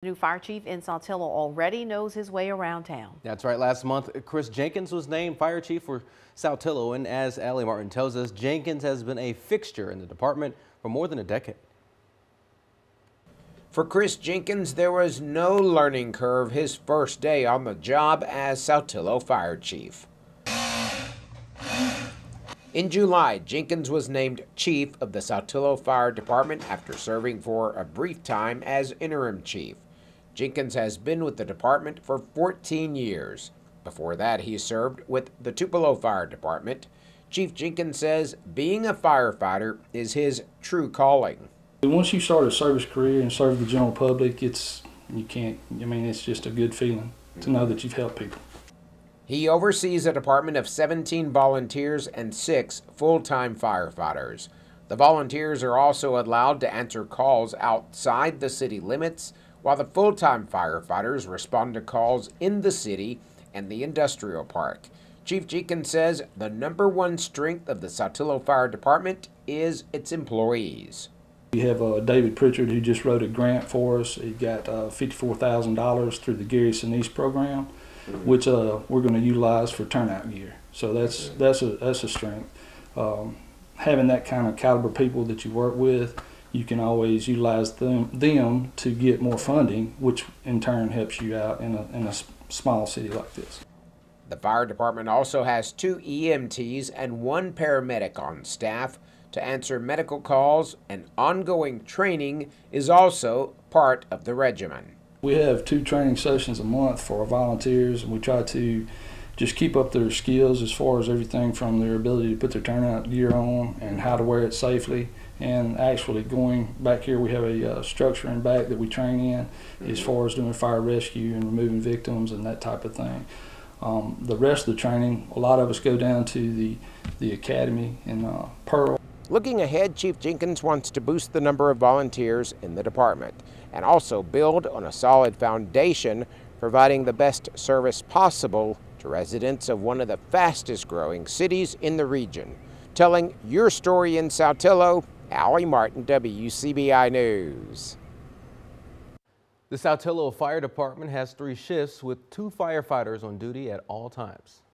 The new fire chief in Saltillo already knows his way around town. That's right. Last month, Chris Jenkins was named fire chief for Saltillo, and as Allie Martin tells us, Jenkins has been a fixture in the department for more than a decade. For Chris Jenkins, there was no learning curve his first day on the job as Saltillo Fire Chief. In July, Jenkins was named chief of the Saltillo Fire Department after serving for a brief time as interim chief. Jenkins has been with the department for 14 years. Before that, he served with the Tupelo Fire Department. Chief Jenkins says being a firefighter is his true calling. Once you start a service career and serve the general public, it's just a good feeling to know that you've helped people. He oversees a department of 17 volunteers and 6 full-time firefighters. The volunteers are also allowed to answer calls outside the city limits, while the full-time firefighters respond to calls in the city and the industrial park. Chief Jenkins says the #1 strength of the Saltillo Fire Department is its employees. We have David Pritchard, who just wrote a grant for us. He got $54,000 through the Gary Sinise program, which we're going to utilize for turnout gear. So that's a strength. Having that kind of caliber people that you work with, you can always utilize them to get more funding, which in turn helps you out in a small city like this. The fire department also has 2 EMTs and 1 paramedic on staff to answer medical calls, and ongoing training is also part of the regimen. We have 2 training sessions a month for our volunteers, and we try to just keep up their skills as far as everything from their ability to put their turnout gear on and how to wear it safely. And actually going back here, we have a structure in back that we train in as far as doing fire rescue and removing victims and that type of thing. The rest of the training, a lot of us go down to the academy in Pearl. Looking ahead, Chief Jenkins wants to boost the number of volunteers in the department and also build on a solid foundation, providing the best service possible to residents of one of the fastest growing cities in the region. Telling your story in Saltillo, Allie Martin, WCBI News. The Saltillo Fire Department has 3 shifts with 2 firefighters on duty at all times.